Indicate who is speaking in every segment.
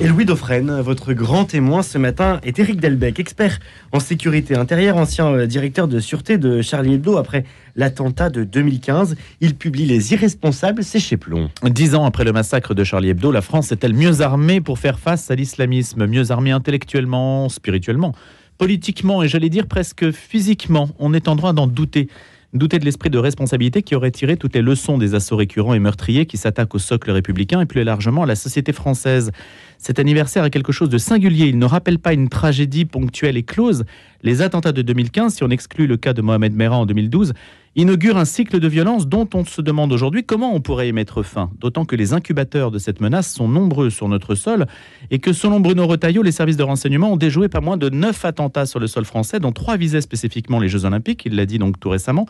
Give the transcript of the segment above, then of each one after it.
Speaker 1: Et Louis Dauphren, votre grand témoin ce matin est Éric Delbecq, expert en sécurité intérieure, ancien directeur de sûreté de Charlie Hebdo après l'attentat de 2015. Il publie Les Irresponsables, c'est chez Plomb.
Speaker 2: 10 ans après le massacre de Charlie Hebdo, la France est-elle mieux armée pour faire face à l'islamisme? Mieux armée intellectuellement, spirituellement, politiquement et j'allais dire presque physiquement? On est en droit d'en douter. Douter de l'esprit de responsabilité qui aurait tiré toutes les leçons des assauts récurrents et meurtriers qui s'attaquent au socle républicain et plus largement à la société française. Cet anniversaire est quelque chose de singulier. Il ne rappelle pas une tragédie ponctuelle et close. Les attentats de 2015, si on exclut le cas de Mohamed Merah en 2012, inaugurent un cycle de violence dont on se demande aujourd'hui comment on pourrait y mettre fin. D'autant que les incubateurs de cette menace sont nombreux sur notre sol et que selon Bruno Retailleau, les services de renseignement ont déjoué pas moins de 9 attentats sur le sol français, dont 3 visaient spécifiquement les Jeux Olympiques, il l'a dit donc tout récemment,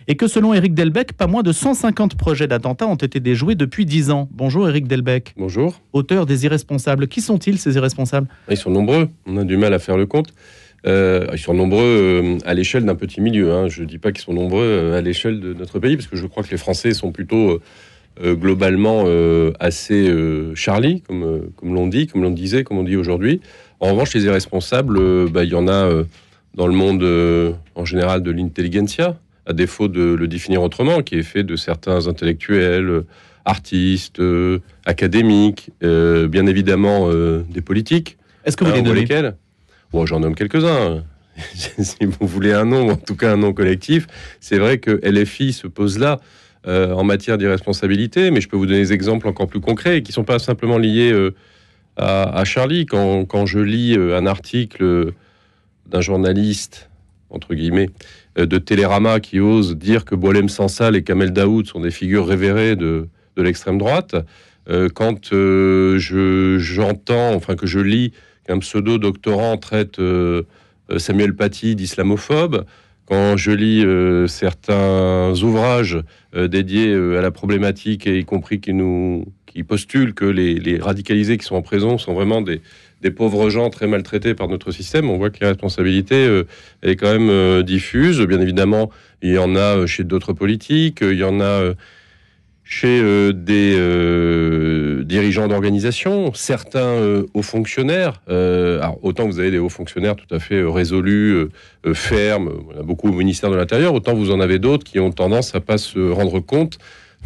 Speaker 2: et que selon Éric Delbecq, pas moins de 150 projets d'attentats ont été déjoués depuis 10 ans. Bonjour Éric Delbecq.
Speaker 3: Bonjour.
Speaker 2: Auteur des Irresponsables. Qui sont-ils ces irresponsables?
Speaker 3: Ils sont nombreux, on a du mal à faire le compte. Ils sont nombreux à l'échelle d'un petit milieu. Je ne dis pas qu'ils sont nombreux à l'échelle de notre pays, parce que je crois que les Français sont plutôt globalement assez Charlie, comme l'on dit, comme l'on disait, comme on dit aujourd'hui. En revanche, les irresponsables, il y en a dans le monde en général de l'intelligentsia, à défaut de le définir autrement, qui est fait de certains intellectuels, artistes, académiques, bien évidemment des politiques.
Speaker 2: Est-ce que vous les nommez?
Speaker 3: Lesquels j'en nomme quelques-uns. Si vous voulez un nom, en tout cas un nom collectif, c'est vrai que LFI se pose là en matière d'irresponsabilité, mais je peux vous donner des exemples encore plus concrets qui ne sont pas simplement liés à Charlie. Quand je lis un article d'un journaliste, entre guillemets, de Télérama qui ose dire que Boualem Sansal et Kamel Daoud sont des figures révérées de l'extrême droite, quand que je lis qu'un pseudo-doctorant traite Samuel Paty d'islamophobe, quand je lis certains ouvrages dédiés à la problématique, et y compris qui postulent que les radicalisés qui sont en prison sont vraiment des pauvres gens très maltraités par notre système, on voit que l'irresponsabilité elle est quand même diffuse. Bien évidemment, il y en a chez d'autres politiques, il y en a chez des dirigeants d'organisations, certains hauts fonctionnaires. Alors, autant vous avez des hauts fonctionnaires tout à fait résolus, fermes, on a beaucoup au ministère de l'Intérieur, autant vous en avez d'autres qui ont tendance à pas se rendre compte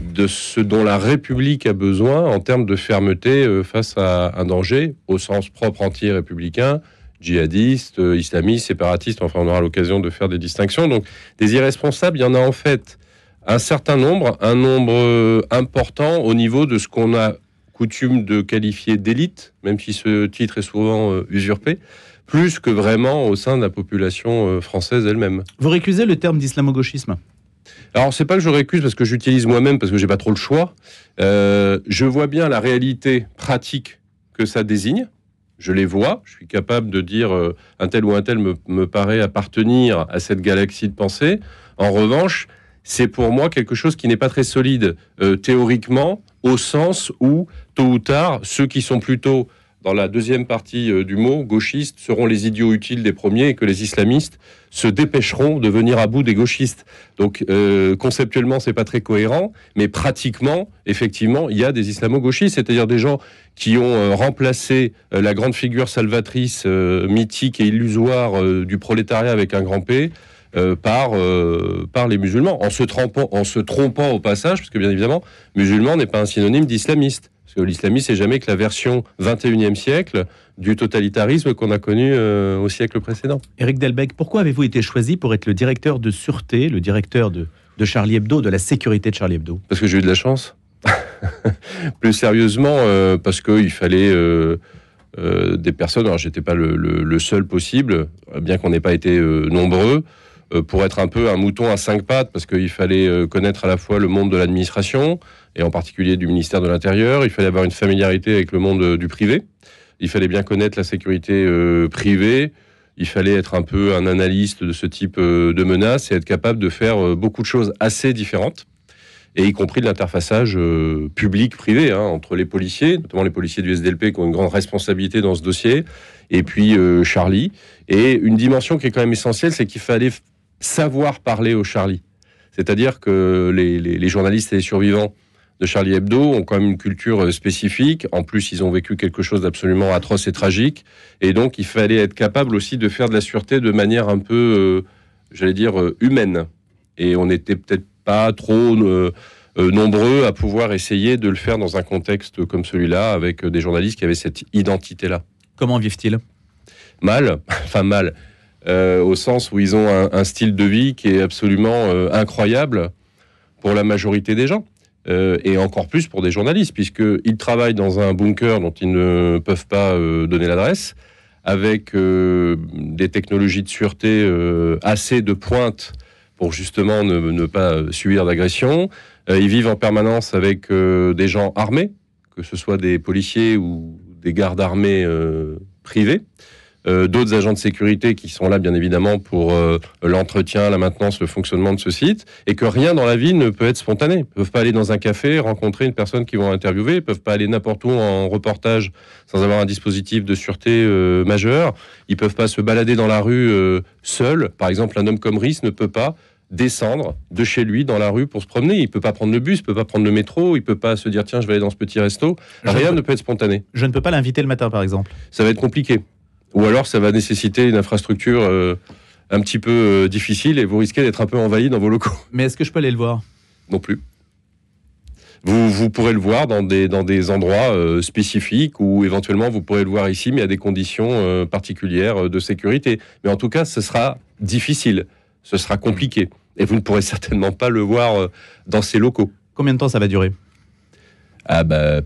Speaker 3: de ce dont la République a besoin en termes de fermeté face à un danger, au sens propre anti-républicain, djihadiste, islamiste, séparatiste, enfin on aura l'occasion de faire des distinctions. Donc des irresponsables, il y en a en fait un certain nombre, un nombre important au niveau de ce qu'on a coutume de qualifier d'élite, même si ce titre est souvent usurpé, plus que vraiment au sein de la population française elle-même.
Speaker 2: Vous récusez le terme d'islamo-gauchisme?
Speaker 3: Alors, c'est pas que je récuse parce que j'utilise moi-même, parce que j'ai pas trop le choix. Je vois bien la réalité pratique que ça désigne. Je les vois. Je suis capable de dire un tel ou un tel me paraît appartenir à cette galaxie de pensée. En revanche, c'est pour moi quelque chose qui n'est pas très solide théoriquement, au sens où, tôt ou tard, ceux qui sont plutôt dans la deuxième partie du mot, gauchistes, seront les idiots utiles des premiers, et que les islamistes se dépêcheront de venir à bout des gauchistes. Donc, conceptuellement, c'est pas très cohérent, mais pratiquement, effectivement, il y a des islamo-gauchistes, c'est-à-dire des gens qui ont remplacé la grande figure salvatrice, mythique et illusoire du prolétariat avec un grand P, par les musulmans, en se trompant au passage, parce que bien évidemment, musulman n'est pas un synonyme d'islamiste. Parce que l'islamisme, c'est jamais que la version 21e siècle du totalitarisme qu'on a connu au siècle précédent.
Speaker 2: Éric Delbecq, pourquoi avez-vous été choisi pour être le directeur de sûreté, le directeur de Charlie Hebdo, de la sécurité de Charlie Hebdo?
Speaker 3: Parce que j'ai eu de la chance. Plus sérieusement, parce qu'il fallait des personnes, alors j'étais pas le seul possible, bien qu'on n'ait pas été nombreux, pour être un peu un mouton à 5 pattes, parce qu'il fallait connaître à la fois le monde de l'administration, et en particulier du ministère de l'Intérieur. Il fallait avoir une familiarité avec le monde du privé. Il fallait bien connaître la sécurité privée. Il fallait être un peu un analyste de ce type de menaces et être capable de faire beaucoup de choses assez différentes, et y compris de l'interfaçage public-privé entre les policiers, notamment les policiers du SDLP qui ont une grande responsabilité dans ce dossier, et puis Charlie. Et une dimension qui est quand même essentielle, c'est qu'il fallait savoir parler au Charlie. C'est-à-dire que les journalistes et les survivants de Charlie Hebdo ont quand même une culture spécifique. En plus, ils ont vécu quelque chose d'absolument atroce et tragique. Et donc, il fallait être capable aussi de faire de la sûreté de manière un peu, humaine. Et on n'était peut-être pas trop nombreux à pouvoir essayer de le faire dans un contexte comme celui-là, avec des journalistes qui avaient cette identité-là.
Speaker 2: Comment vivent-ils ?
Speaker 3: Mal, au sens où ils ont un style de vie qui est absolument incroyable pour la majorité des gens. Et encore plus pour des journalistes, puisqu'ils travaillent dans un bunker dont ils ne peuvent pas donner l'adresse, avec des technologies de sûreté assez de pointe pour justement ne pas subir d'agression. Ils vivent en permanence avec des gens armés, que ce soit des policiers ou des gardes armés privés. D'autres agents de sécurité qui sont là, bien évidemment, pour l'entretien, la maintenance, le fonctionnement de ce site, et que rien dans la vie ne peut être spontané. Ils ne peuvent pas aller dans un café, rencontrer une personne qu'ils vont interviewer, ils ne peuvent pas aller n'importe où en reportage sans avoir un dispositif de sûreté majeur, ils ne peuvent pas se balader dans la rue seul. Par exemple, un homme comme Rhys ne peut pas descendre de chez lui dans la rue pour se promener. Il ne peut pas prendre le bus, il ne peut pas prendre le métro, il ne peut pas se dire « tiens, je vais aller dans ce petit resto ». Rien ne peut être spontané.
Speaker 2: Je ne peux pas l'inviter le matin, par exemple.
Speaker 3: Ça va être compliqué. Ou alors, ça va nécessiter une infrastructure un petit peu difficile et vous risquez d'être un peu envahi dans vos locaux.
Speaker 2: Mais est-ce que je peux aller le voir ?
Speaker 3: Non plus. Vous pourrez le voir dans des endroits spécifiques ou éventuellement vous pourrez le voir ici, mais à des conditions particulières de sécurité. Mais en tout cas, ce sera difficile, ce sera compliqué. Et vous ne pourrez certainement pas le voir dans ces locaux.
Speaker 2: Combien de temps ça va durer ?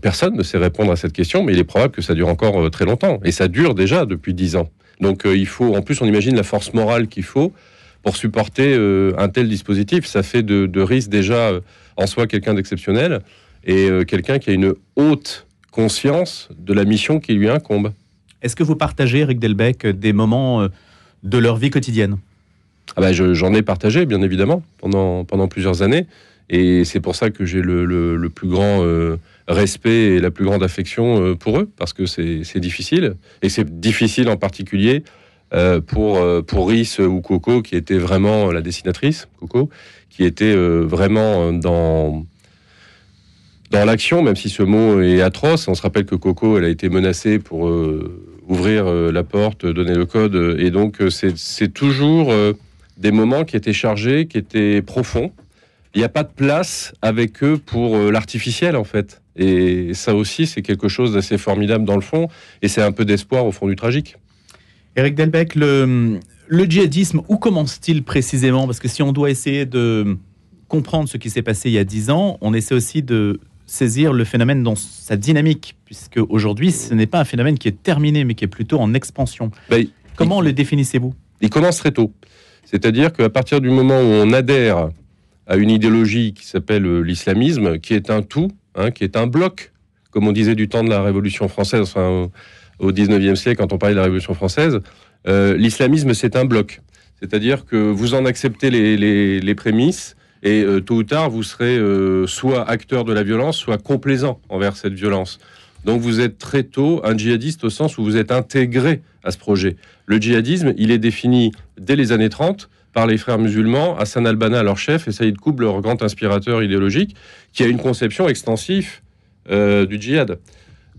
Speaker 3: Personne ne sait répondre à cette question, mais il est probable que ça dure encore très longtemps. Et ça dure déjà depuis 10 ans. Donc il faut, en plus on imagine la force morale qu'il faut pour supporter un tel dispositif. Ça fait de Rhys déjà en soi quelqu'un d'exceptionnel et quelqu'un qui a une haute conscience de la mission qui lui incombe.
Speaker 2: Est-ce que vous partagez, Eric Delbecq, des moments de leur vie quotidienne ?
Speaker 3: J'en ai partagé, bien évidemment, pendant plusieurs années. Et c'est pour ça que j'ai le plus grand respect et la plus grande affection pour eux, parce que c'est difficile. Et c'est difficile en particulier pour Rhys ou Coco, qui était vraiment la dessinatrice, Coco, qui était vraiment dans l'action, même si ce mot est atroce. On se rappelle que Coco, elle a été menacée pour ouvrir la porte, donner le code. Et donc, c'est toujours des moments qui étaient chargés, qui étaient profonds. Il n'y a pas de place avec eux pour l'artificiel, en fait. Et ça aussi, c'est quelque chose d'assez formidable dans le fond. Et c'est un peu d'espoir au fond du tragique.
Speaker 2: Eric Delbecq, le djihadisme, où commence-t-il précisément ? Parce que si on doit essayer de comprendre ce qui s'est passé il y a 10 ans, on essaie aussi de saisir le phénomène dans sa dynamique, puisque aujourd'hui, ce n'est pas un phénomène qui est terminé, mais qui est plutôt en expansion. Comment le définissez-vous ?
Speaker 3: Il commence très tôt. C'est-à-dire qu'à partir du moment où on adhère à une idéologie qui s'appelle l'islamisme, qui est un tout, qui est un bloc, comme on disait du temps de la Révolution française, enfin, au 19e siècle, quand on parlait de la Révolution française, l'islamisme, c'est un bloc. C'est-à-dire que vous en acceptez les prémices, et tôt ou tard, vous serez soit acteur de la violence, soit complaisant envers cette violence. Donc vous êtes très tôt un djihadiste au sens où vous êtes intégré à ce projet. Le djihadisme, il est défini dès les années 30 par les frères musulmans, Hassan al-Banna, leur chef, et Saïd Qutb, leur grand inspirateur idéologique, qui a une conception extensive du djihad.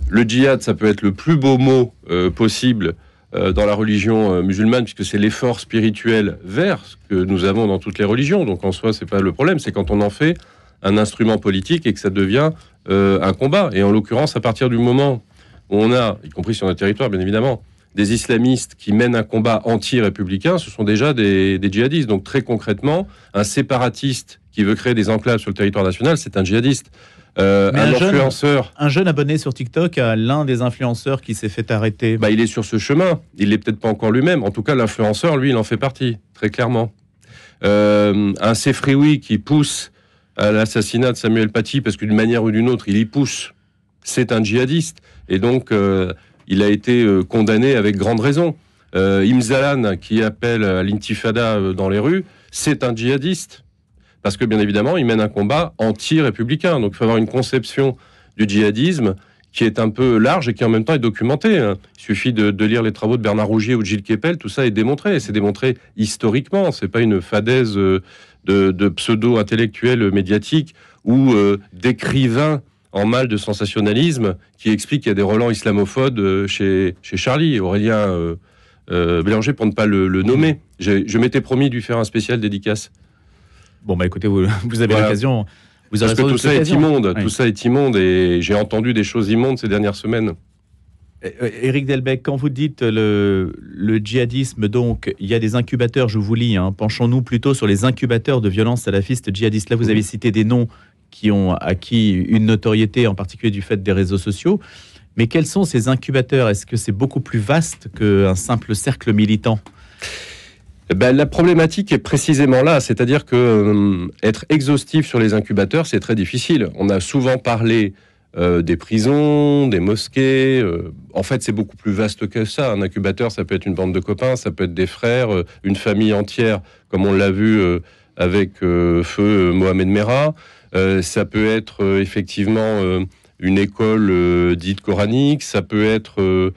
Speaker 3: Le djihad, ça peut être le plus beau mot possible dans la religion musulmane, puisque c'est l'effort spirituel vers ce que nous avons dans toutes les religions. Donc en soi, c'est pas le problème, c'est quand on en fait un instrument politique et que ça devient un combat. Et en l'occurrence, à partir du moment où on a, y compris sur notre territoire, bien évidemment, des islamistes qui mènent un combat anti-républicain, ce sont déjà des djihadistes. Donc très concrètement, un séparatiste qui veut créer des enclaves sur le territoire national, c'est un djihadiste. Un
Speaker 2: jeune abonné sur TikTok à l'un des influenceurs qui s'est fait arrêter.
Speaker 3: Il est sur ce chemin. Il n'est peut-être pas encore lui-même. En tout cas, l'influenceur, lui, il en fait partie, très clairement. Un Sefrioui qui pousse à l'assassinat de Samuel Paty, parce que d'une manière ou d'une autre, il y pousse, c'est un djihadiste. Et donc, il a été condamné avec grande raison. Imzalan, qui appelle à l'intifada dans les rues, c'est un djihadiste. Parce que, bien évidemment, il mène un combat anti-républicain. Donc, il faut avoir une conception du djihadisme qui est un peu large et qui, en même temps, est documentée. Il suffit de lire les travaux de Bernard Rougier ou de Gilles Kepel. Tout ça est démontré. C'est démontré historiquement. C'est pas une fadaise de pseudo-intellectuels médiatiques ou d'écrivains en mal de sensationnalisme qui expliquent qu'il y a des relents islamophobes chez Charlie, Aurélien Bélanger, pour ne pas le nommer. Je m'étais promis de lui faire un spécial dédicace.
Speaker 2: Bon, écoutez, vous avez l'occasion. Vous
Speaker 3: Parce que tout ça est immonde, tout ça est immonde, et j'ai entendu des choses immondes ces dernières semaines.
Speaker 2: Éric Delbecq, quand vous dites le djihadisme, donc, il y a des incubateurs, je vous lis, penchons-nous plutôt sur les incubateurs de violences salafistes djihadistes. Là, vous avez cité des noms qui ont acquis une notoriété, en particulier du fait des réseaux sociaux. Mais quels sont ces incubateurs? Est-ce que c'est beaucoup plus vaste qu'un simple cercle militant?
Speaker 3: La problématique est précisément là, c'est-à-dire que être exhaustif sur les incubateurs, c'est très difficile. On a souvent parlé des prisons, des mosquées. En fait, c'est beaucoup plus vaste que ça. Un incubateur, ça peut être une bande de copains, ça peut être des frères, une famille entière, comme on l'a vu avec feu Mohamed Merah. Ça peut être effectivement une école dite coranique, ça peut être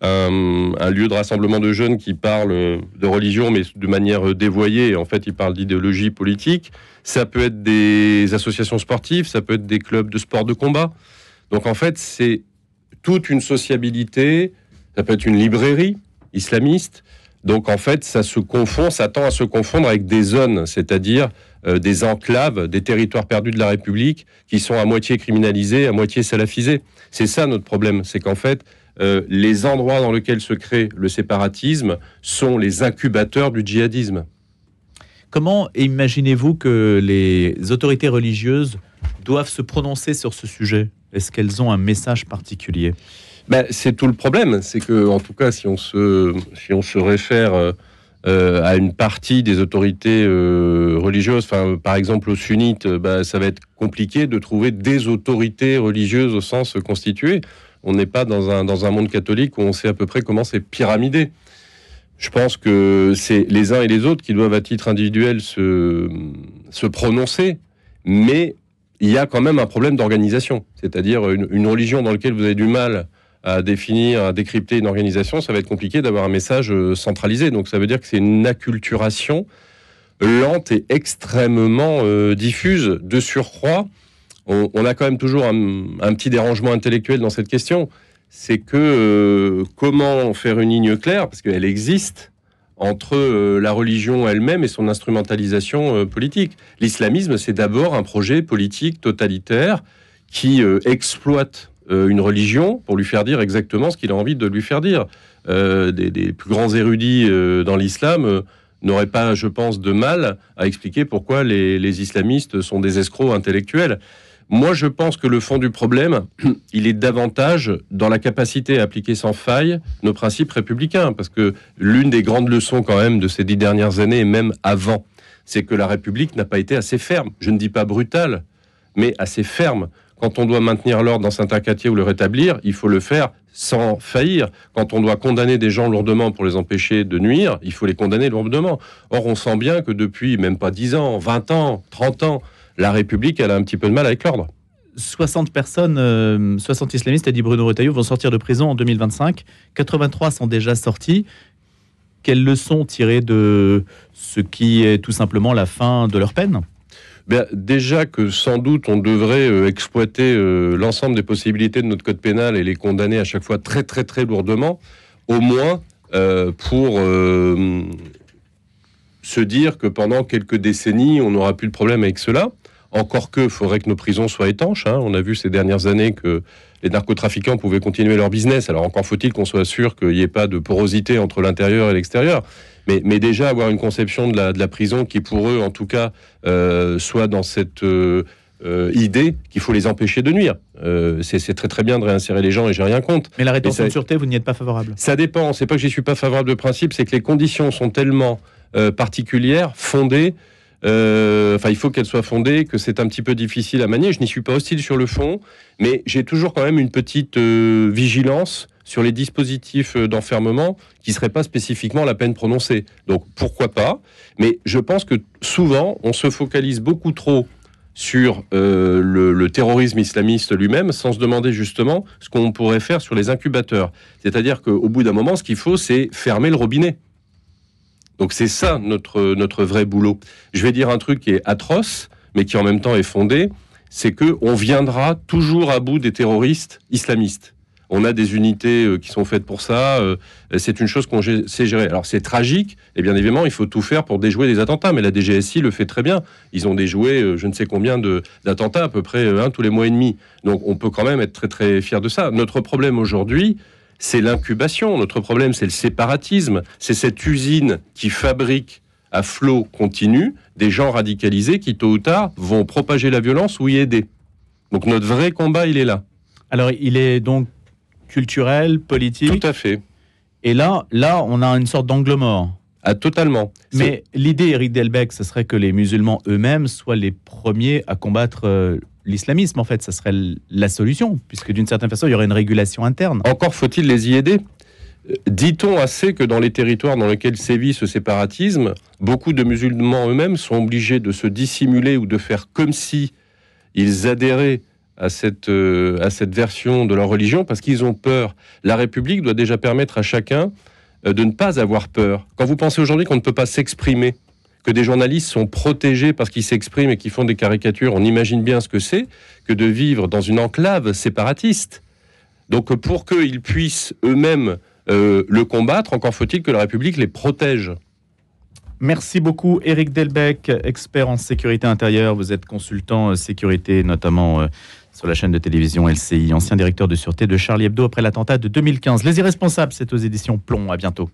Speaker 3: un lieu de rassemblement de jeunes qui parlent de religion, mais de manière dévoyée. En fait, ils parlent d'idéologie politique. Ça peut être des associations sportives, ça peut être des clubs de sport de combat. Donc, en fait, c'est toute une sociabilité. Ça peut être une librairie islamiste. Donc, en fait, ça tend à se confondre avec des zones, c'est-à-dire des enclaves, des territoires perdus de la République qui sont à moitié criminalisés, à moitié salafisés. C'est ça notre problème, c'est qu'en fait, les endroits dans lesquels se crée le séparatisme sont les incubateurs du djihadisme.
Speaker 2: Comment imaginez-vous que les autorités religieuses doivent se prononcer sur ce sujet? Est-ce qu'elles ont un message particulier?
Speaker 3: C'est tout le problème, c'est que, en tout cas, si on se réfère à une partie des autorités religieuses, par exemple aux sunnites, ça va être compliqué de trouver des autorités religieuses au sens constitué. On n'est pas dans un monde catholique où on sait à peu près comment c'est pyramidé. Je pense que c'est les uns et les autres qui doivent à titre individuel se prononcer, mais il y a quand même un problème d'organisation. C'est-à-dire une religion dans laquelle vous avez du mal à définir, à décrypter une organisation, ça va être compliqué d'avoir un message centralisé. Donc ça veut dire que c'est une acculturation lente et extrêmement diffuse. De surcroît, on a quand même toujours un petit dérangement intellectuel dans cette question. C'est que comment faire une ligne claire, parce qu'elle existe, entre la religion elle-même et son instrumentalisation politique. L'islamisme, c'est d'abord un projet politique totalitaire qui exploite une religion pour lui faire dire exactement ce qu'il a envie de lui faire dire. Des plus grands érudits dans l'islam n'auraient pas, je pense, de mal à expliquer pourquoi les islamistes sont des escrocs intellectuels. Moi, je pense que le fond du problème, il est davantage dans la capacité à appliquer sans faille nos principes républicains. Parce que l'une des grandes leçons quand même de ces 10 dernières années, et même avant, c'est que la République n'a pas été assez ferme. Je ne dis pas brutale, mais assez ferme. Quand on doit maintenir l'ordre dans certains quartiers ou le rétablir, il faut le faire sans faillir. Quand on doit condamner des gens lourdement pour les empêcher de nuire, il faut les condamner lourdement. Or, on sent bien que depuis même pas 10 ans, 20 ans, 30 ans, la République, elle a un petit peu de mal avec l'ordre.
Speaker 2: 60 personnes, 60 islamistes, a dit Bruno Retailleau, vont sortir de prison en 2025. 83 sont déjà sortis. Quelles leçons tirer de ce qui est tout simplement la fin de leur peine?
Speaker 3: Déjà que sans doute on devrait exploiter l'ensemble des possibilités de notre code pénal et les condamner à chaque fois très très très lourdement, au moins pour se dire que pendant quelques décennies on n'aura plus de problème avec cela. Encore que, il faudrait que nos prisons soient étanches. On a vu ces dernières années que les narcotrafiquants pouvaient continuer leur business. Alors encore faut-il qu'on soit sûr qu'il n'y ait pas de porosité entre l'intérieur et l'extérieur. Mais déjà avoir une conception de la prison qui, pour eux, en tout cas, soit dans cette idée qu'il faut les empêcher de nuire. C'est très très bien de réinsérer les gens et j'ai rien contre.
Speaker 2: Mais la rétention de sûreté, vous n'y êtes pas favorable?
Speaker 3: Ça dépend. C'est pas que j'y suis pas favorable de principe, c'est que les conditions sont tellement particulières, fondées. Il faut qu'elle soit fondée, que c'est un petit peu difficile à manier. Je n'y suis pas hostile sur le fond, mais j'ai toujours quand même une petite vigilance sur les dispositifs d'enfermement qui ne seraient pas spécifiquement la peine prononcée. Donc pourquoi pas? Mais je pense que souvent, on se focalise beaucoup trop sur le terrorisme islamiste lui-même, sans se demander justement ce qu'on pourrait faire sur les incubateurs. C'est-à-dire qu'au bout d'un moment, ce qu'il faut, c'est fermer le robinet. Donc c'est ça notre vrai boulot. Je vais dire un truc qui est atroce, mais qui en même temps est fondé. c'est qu'on viendra toujours à bout des terroristes islamistes. On a des unités qui sont faites pour ça. C'est une chose qu'on sait gérer. Alors c'est tragique, et bien évidemment, il faut tout faire pour déjouer des attentats. Mais la DGSI le fait très bien. Ils ont déjoué je ne sais combien d'attentats, à peu près tous les mois et demi. Donc on peut quand même être très très fier de ça. Notre problème aujourd'hui, c'est l'incubation. Notre problème, c'est le séparatisme. C'est cette usine qui fabrique à flot continu des gens radicalisés qui, tôt ou tard, vont propager la violence ou y aider. Donc notre vrai combat, il est là.
Speaker 2: Alors il est donc culturel, politique.
Speaker 3: Tout à fait.
Speaker 2: Et là, on a une sorte d'angle mort.
Speaker 3: Ah, totalement.
Speaker 2: Mais l'idée, Éric Delbecq, ce serait que les musulmans eux-mêmes soient les premiers à combattre l'islamisme. En fait, ça serait la solution, puisque d'une certaine façon, il y aurait une régulation interne.
Speaker 3: Encore faut-il les y aider. Dit-on assez que dans les territoires dans lesquels sévit ce séparatisme, beaucoup de musulmans eux-mêmes sont obligés de se dissimuler ou de faire comme si ils adhéraient à cette version de leur religion parce qu'ils ont peur. La République doit déjà permettre à chacun de ne pas avoir peur. Quand vous pensez aujourd'hui qu'on ne peut pas s'exprimer, que des journalistes sont protégés parce qu'ils s'expriment et qu'ils font des caricatures, on imagine bien ce que c'est que de vivre dans une enclave séparatiste. Donc pour qu'ils puissent eux-mêmes le combattre, encore faut-il que la République les protège.
Speaker 2: Merci beaucoup Éric Delbecq, expert en sécurité intérieure. Vous êtes consultant sécurité, notamment sur la chaîne de télévision LCI, ancien directeur de sûreté de Charlie Hebdo après l'attentat de 2015. Les Irresponsables, c'est aux éditions Plomb. À bientôt.